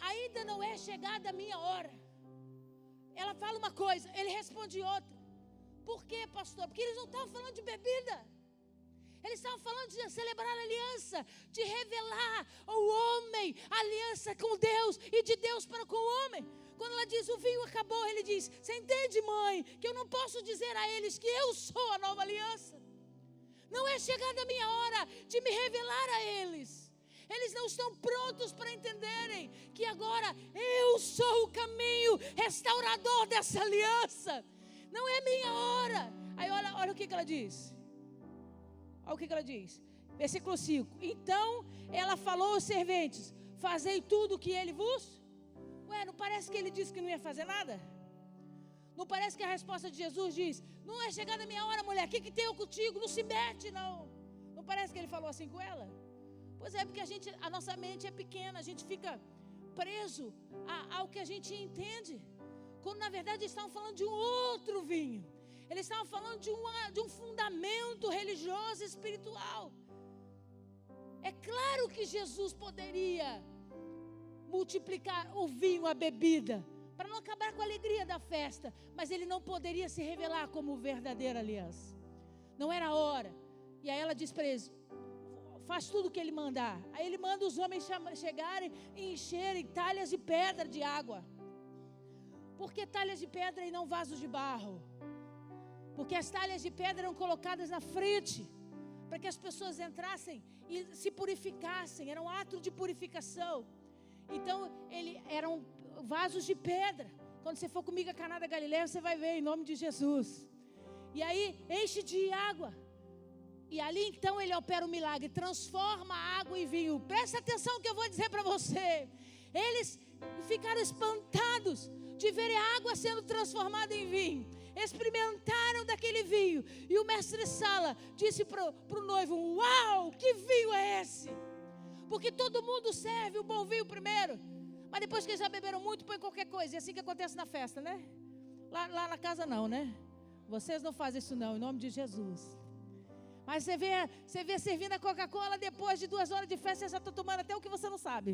Ainda não é chegada a minha hora. Ela fala uma coisa, ele responde outra. Por quê, pastor? Porque eles não estavam falando de bebida. Eles estavam falando de celebrar a aliança, de revelar ao homem a aliança com Deus e de Deus para com o homem. Quando ela diz: o vinho acabou, ele diz: você entende, mãe, que eu não posso dizer a eles que eu sou a nova aliança. Não é chegada a minha hora de me revelar a eles. Eles não estão prontos para entenderem que agora eu sou o caminho restaurador dessa aliança. Não é minha hora. Aí olha o que ela diz. Olha o que ela diz. Versículo 5. Então ela falou aos serventes: fazei tudo o que ele vos... Ué, não parece que ele disse que não ia fazer nada? Não parece que a resposta de Jesus diz: não é chegada a minha hora, mulher, o que tem eu contigo? Não se mete, não. Não parece que ele falou assim com ela? Pois é, porque a nossa mente é pequena, a gente fica preso ao que a gente entende. Quando na verdade eles estavam falando de um outro vinho. Eles estavam falando de um fundamento religioso e espiritual. É claro que Jesus poderia multiplicar o vinho, a bebida, para não acabar com a alegria da festa, mas ele não poderia se revelar como verdadeira aliança. Não era a hora. E aí ela diz para eles: faz tudo o que ele mandar. Aí ele manda os homens chegarem e encherem talhas de pedra de água. Por que talhas de pedra e não vasos de barro? Porque as talhas de pedra eram colocadas na frente, para que as pessoas entrassem e se purificassem. Era um ato de purificação. Então, eram vasos de pedra. Quando você for comigo a Caná da Galileia, você vai ver, em nome de Jesus. E aí, enche de água. E ali, então, ele opera um milagre. Transforma a água em vinho. Presta atenção no que eu vou dizer para você. Eles ficaram espantados de verem a água sendo transformada em vinho. Experimentaram daquele vinho. E o mestre Sala disse para o noivo: uau, que vinho é esse? Porque todo mundo serve o bom vinho primeiro. Mas depois que eles já beberam muito, põe qualquer coisa. É assim que acontece na festa, né? Lá na casa não, né? Vocês não fazem isso não, em nome de Jesus. Mas você vê servindo a Coca-Cola, depois de 2 horas de festa, você já está tomando até o que você não sabe.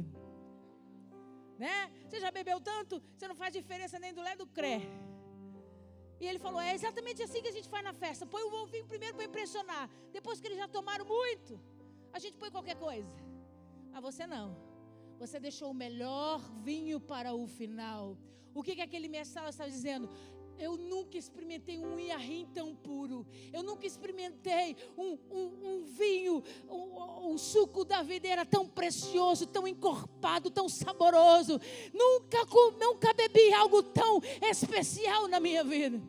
Né? Você já bebeu tanto, você não faz diferença nem do lé do cré. E ele falou: é exatamente assim que a gente faz na festa. Põe o bom vinho primeiro para impressionar. Depois que eles já tomaram muito, a gente põe qualquer coisa. Mas você não. Você deixou o melhor vinho para o final. O que aquele mestre está dizendo? Eu nunca experimentei um iahrim tão puro. Eu nunca experimentei um vinho, um suco da videira tão precioso, tão encorpado, tão saboroso. Nunca bebi algo tão especial na minha vida.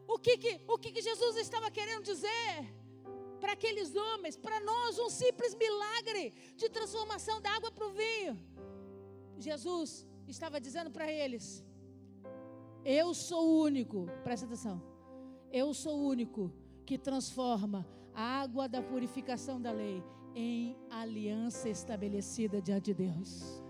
O que Jesus estava querendo dizer para aqueles homens, para nós, um simples milagre de transformação da água para o vinho? Jesus estava dizendo para eles: eu sou o único, presta atenção, eu sou o único que transforma a água da purificação da lei em aliança estabelecida diante de Deus.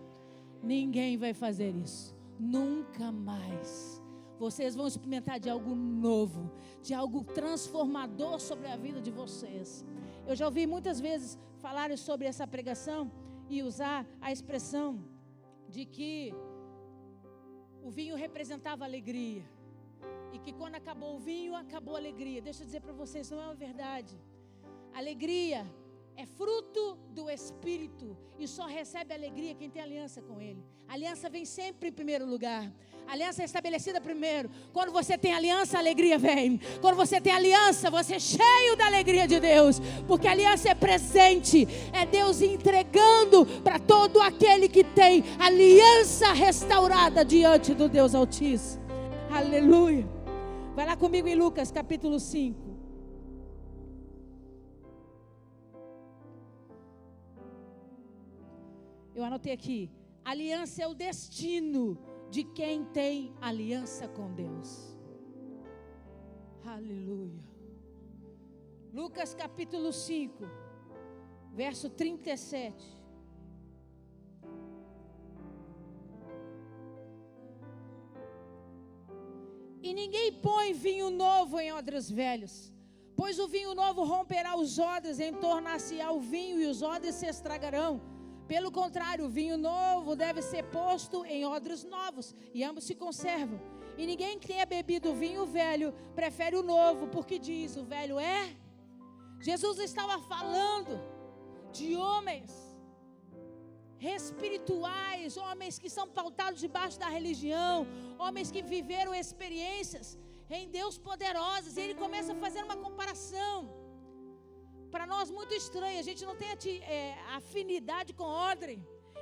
Ninguém vai fazer isso, nunca mais. Vocês vão experimentar de algo novo, de algo transformador sobre a vida de vocês. Eu já ouvi muitas vezes falarem sobre essa pregação e usar a expressão de que o vinho representava alegria. E que quando acabou o vinho, acabou a alegria. Deixa eu dizer para vocês, não é uma verdade. Alegria é fruto do Espírito. E só recebe alegria quem tem aliança com Ele. A aliança vem sempre em primeiro lugar. A aliança é estabelecida primeiro. Quando você tem aliança, a alegria vem. Quando você tem aliança, você é cheio da alegria de Deus. Porque a aliança é presente. É Deus entregando para todo aquele que tem aliança restaurada diante do Deus Altíssimo. Aleluia. Vai lá comigo em Lucas capítulo 5. Eu anotei aqui: aliança é o destino de quem tem aliança com Deus. Aleluia. Lucas capítulo 5, verso 37. E ninguém põe vinho novo em odres velhos, pois o vinho novo romperá os odres, entornar-se-á o vinho e os odres se estragarão. Pelo contrário, o vinho novo deve ser posto em odres novos, e ambos se conservam. E ninguém que tenha bebido o vinho velho prefere o novo, porque diz: o velho é... Jesus estava falando de homens espirituais, homens que são pautados debaixo da religião, homens que viveram experiências em Deus poderosas. E ele começa a fazer uma comparação para nós muito estranha. A gente não tem afinidade com odre,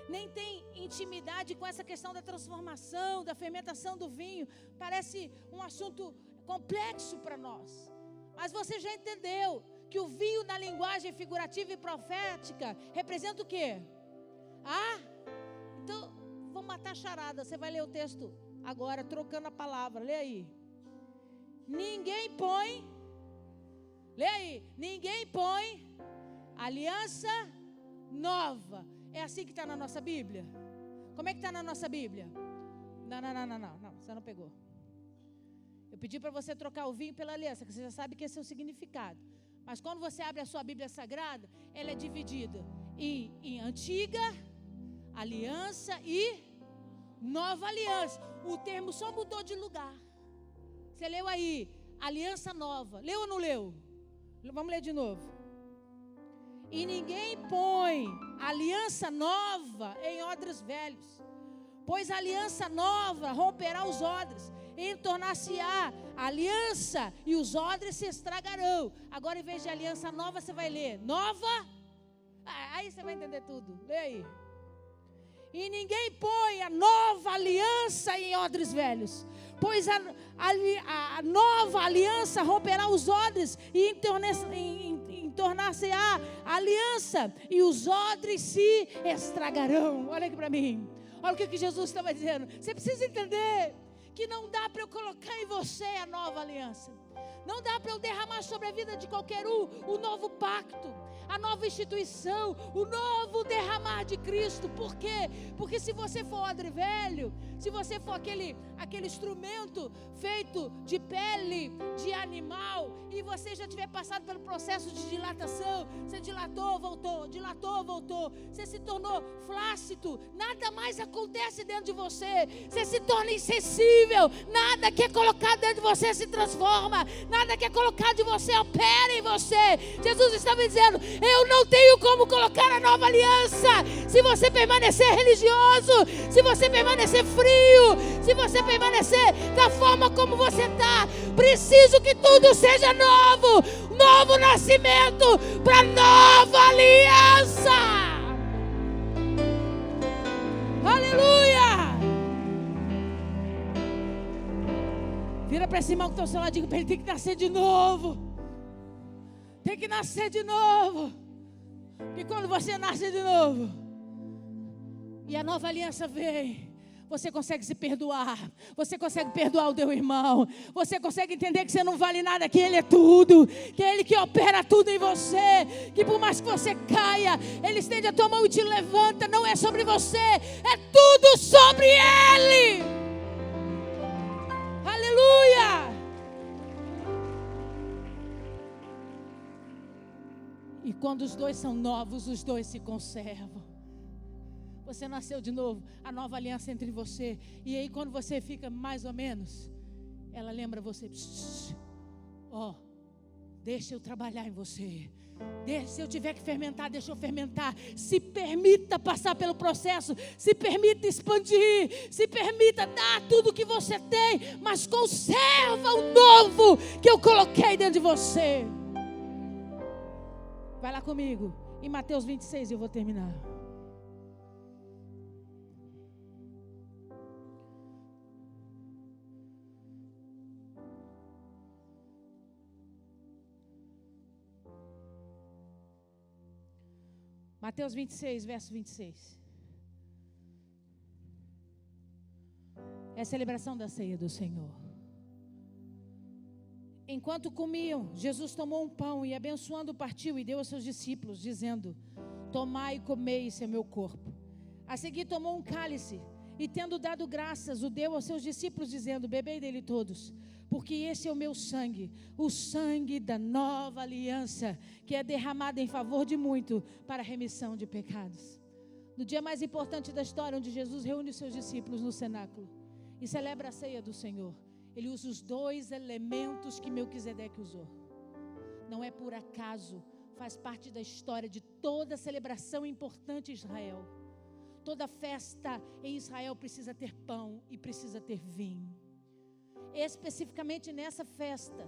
nem tem intimidade com essa questão da transformação, da fermentação do vinho. Parece um assunto complexo para nós. Mas você já entendeu que o vinho na linguagem figurativa e profética representa o quê? Então, vamos matar a charada. Você vai ler o texto agora, trocando a palavra. Lê aí. Ninguém põe... Lê aí. Ninguém põe aliança nova. É assim que está na nossa Bíblia? Como é que está na nossa Bíblia? Não, você não pegou. Eu pedi para você trocar o vinho pela aliança, que você já sabe que esse é o significado. Mas quando você abre a sua Bíblia Sagrada, ela é dividida em antiga aliança e nova aliança. O termo só mudou de lugar. Você leu aí, aliança nova. Leu ou não leu? Vamos ler de novo. E ninguém põe aliança nova em odres velhos, pois a aliança nova romperá os odres, e tornar-se-á aliança, e os odres se estragarão. Agora, em vez de aliança nova, você vai ler nova. Aí você vai entender tudo. Lê aí. E ninguém põe a nova aliança em odres velhos, pois a nova aliança romperá os odres, e tornar-se-á aliança, e os odres se estragarão. Olha aqui para mim. Olha o que Jesus estava dizendo. Você precisa entender que não dá para eu colocar em você a nova aliança. Não dá para eu derramar sobre a vida de qualquer o novo pacto, a nova instituição, o novo derramar de Cristo. Por quê? Porque se você for odre velho, se você for aquele instrumento feito de pele de animal, e você já tiver passado pelo processo de dilatação, você dilatou, voltou, você se tornou flácido, nada mais acontece dentro de você, você se torna insensível, nada que é colocado dentro de você se transforma, nada que é colocado de você opera em você. Jesus estava dizendo: eu não tenho como colocar a nova aliança se você permanecer religioso, se você permanecer frio, se você permanecer da forma como você está. Preciso que tudo seja novo, novo nascimento para nova aliança. Aleluia! Vira para esse irmão que está ao seu lado e diga para ele: tem que nascer de novo. Tem que nascer de novo. Porque quando você nasce de novo e a nova aliança vem, você consegue se perdoar, você consegue perdoar o teu irmão, você consegue entender que você não vale nada, que Ele é tudo, que é Ele que opera tudo em você, que por mais que você caia, Ele estende a tua mão e te levanta. Não é sobre você, é tudo sobre Ele. Aleluia! E quando os dois são novos, os dois se conservam. Você nasceu de novo, a nova aliança entre você. E aí quando você fica mais ou menos, ela lembra você: deixa eu trabalhar em você. Se eu tiver que fermentar, deixa eu fermentar. Se permita passar pelo processo, se permita expandir, se permita dar tudo que você tem, mas conserva o novo que eu coloquei dentro de você. Vai lá comigo, em Mateus 26, eu vou terminar. Mateus 26, verso 26. É a celebração da ceia do Senhor. Enquanto comiam, Jesus tomou um pão e, abençoando, partiu e deu aos seus discípulos, dizendo: tomai e comei, isso é meu corpo. A seguir tomou um cálice e, tendo dado graças, o deu aos seus discípulos, dizendo: bebei dele todos, porque esse é o meu sangue, o sangue da nova aliança, que é derramado em favor de muito para a remissão de pecados. No dia mais importante da história, onde Jesus reúne os seus discípulos no cenáculo e celebra a ceia do Senhor, Ele usa os dois elementos que Melquisedeque usou. Não é por acaso, faz parte da história de toda celebração importante em Israel. Toda festa em Israel precisa ter pão e precisa ter vinho. Especificamente nessa festa,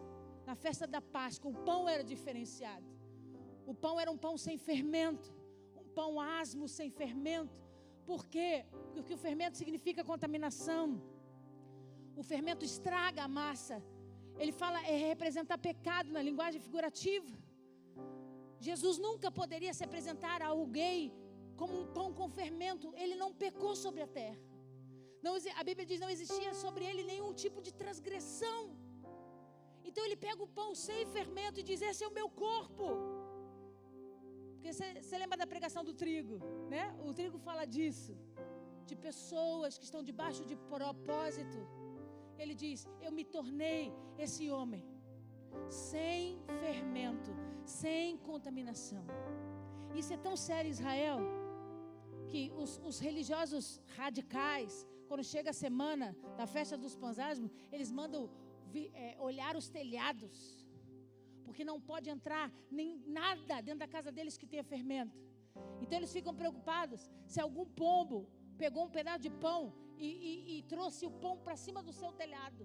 na festa da Páscoa, o pão era diferenciado. O pão era um pão sem fermento, um pão asmo sem fermento. Por quê? Porque o fermento significa contaminação. O fermento estraga a massa. Ele fala, representar pecado na linguagem figurativa. Jesus nunca poderia se apresentar a alguém como um pão com fermento. Ele não pecou sobre a terra. Não, a Bíblia diz que não existia sobre ele nenhum tipo de transgressão. Então ele pega o pão sem fermento e diz: esse é o meu corpo. Porque você lembra da pregação do trigo, né? O trigo fala disso, de pessoas que estão debaixo de propósito. Ele diz: eu me tornei esse homem sem fermento, sem contaminação. Isso é tão sério em Israel, que os religiosos radicais, quando chega a semana da festa dos pães asmos, eles mandam olhar os telhados, porque não pode entrar nem nada dentro da casa deles que tenha fermento. Então eles ficam preocupados se algum pombo pegou um pedaço de pão e trouxe o pão para cima do seu telhado.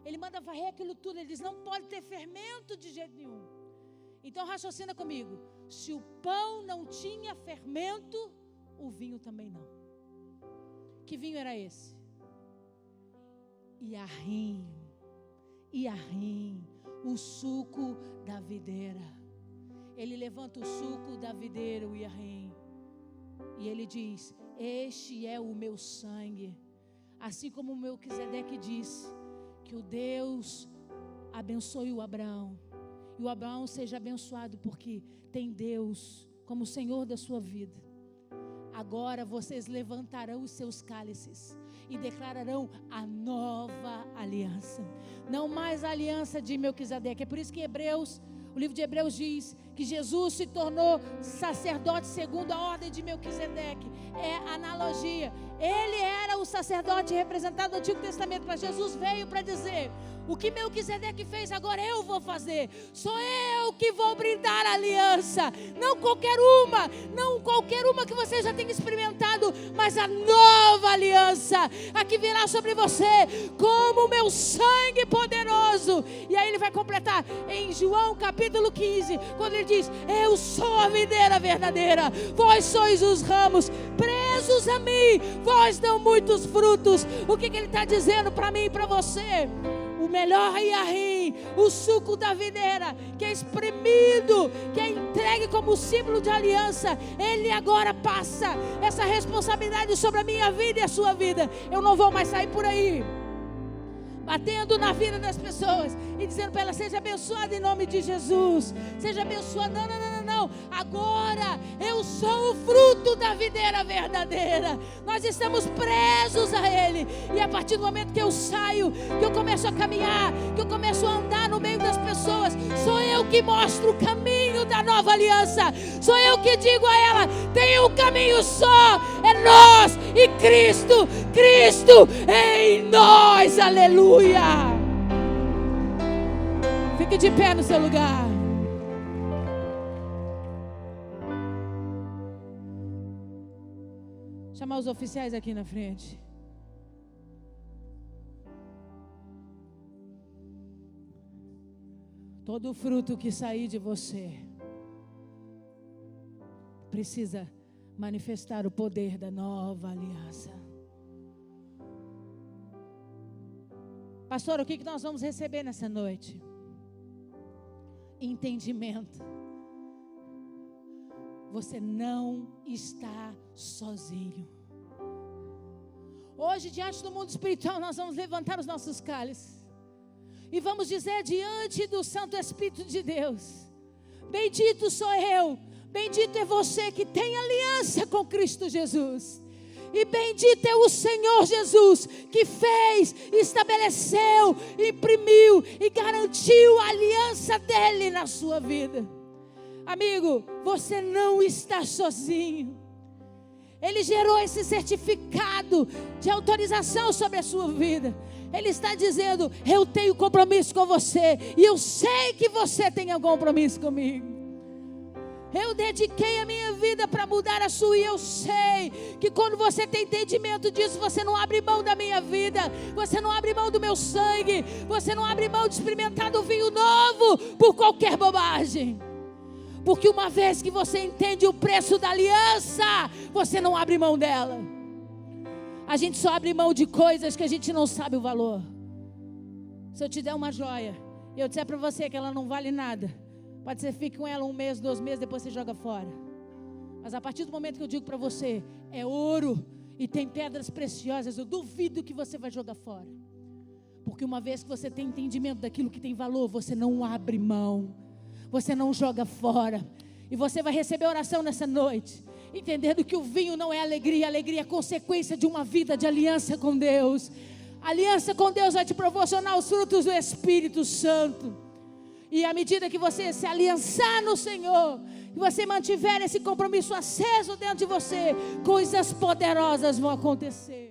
Ele manda varrer aquilo tudo. Ele diz: não pode ter fermento de jeito nenhum. Então raciocina comigo: se o pão não tinha fermento, o vinho também não. Que vinho era esse? Iahim, o suco da videira. Ele levanta o suco da videira, o Iahim, e ele diz: este é o meu sangue. Assim como o Melquisedeque disse que o Deus abençoe o Abraão, e o Abraão seja abençoado porque tem Deus como Senhor da sua vida. Agora vocês levantarão os seus cálices e declararão a nova aliança, não mais a aliança de Melquisedeque. É por isso que o livro de Hebreus diz que Jesus se tornou sacerdote segundo a ordem de Melquisedeque. É analogia. Ele era o sacerdote representado no Antigo Testamento, mas Jesus veio para dizer: o que Melquisedeque fez, agora eu vou fazer. Sou eu que vou brindar a aliança. Não qualquer uma que você já tenha experimentado, mas a nova aliança, a que virá sobre você como o meu sangue poderoso. E aí ele vai completar em João capítulo 15, quando ele diz: eu sou a videira verdadeira, vós sois os ramos, presos a mim, vós dão muitos frutos. O que ele está dizendo para mim e para você? O melhor Iahim, o suco da videira, que é espremido, que é entregue como símbolo de aliança, ele agora passa essa responsabilidade sobre a minha vida e a sua vida. Eu não vou mais sair por aí batendo na vida das pessoas e dizendo para elas: seja abençoada em nome de Jesus, seja abençoada. Não. Agora eu sou o fruto da videira verdadeira. Nós estamos presos a Ele. E a partir do momento que eu saio, que eu começo a caminhar, que eu começo a andar no meio das pessoas, sou eu que mostro o caminho da nova aliança. Sou eu que digo a ela: tem um caminho só, é nós e Cristo em nós. Aleluia. Fique de pé no seu lugar. Chamar os oficiais aqui na frente. Todo fruto que sair de você precisa manifestar o poder da nova aliança. Pastor, o que nós vamos receber nessa noite? Entendimento. Você não está sozinho. Hoje, diante do mundo espiritual, nós vamos levantar os nossos cálices e vamos dizer diante do Santo Espírito de Deus: bendito sou eu, bendito é você que tem aliança com Cristo Jesus. E bendito é o Senhor Jesus, que fez, estabeleceu, imprimiu e garantiu a aliança dele na sua vida. Amigo, você não está sozinho. Ele gerou esse certificado de autorização sobre a sua vida. Ele está dizendo: eu tenho compromisso com você, e eu sei que você tem um compromisso comigo. Eu dediquei a minha vida para mudar a sua, e eu sei que quando você tem entendimento disso, você não abre mão da minha vida, você não abre mão do meu sangue, você não abre mão de experimentar do vinho novo por qualquer bobagem. Porque uma vez que você entende o preço da aliança, você não abre mão dela. A gente só abre mão de coisas que a gente não sabe o valor. Se eu te der uma joia e eu disser para você que ela não vale nada, pode ser que fique com ela 1 mês, 2 meses, depois você joga fora. Mas a partir do momento que eu digo para você, é ouro e tem pedras preciosas, eu duvido que você vai jogar fora. Porque uma vez que você tem entendimento daquilo que tem valor, você não abre mão, você não joga fora. E você vai receber oração nessa noite, entendendo que o vinho não é alegria, a alegria é consequência de uma vida de aliança com Deus. A aliança com Deus vai te proporcionar os frutos do Espírito Santo. E à medida que você se aliançar no Senhor, que você mantiver esse compromisso aceso dentro de você, coisas poderosas vão acontecer.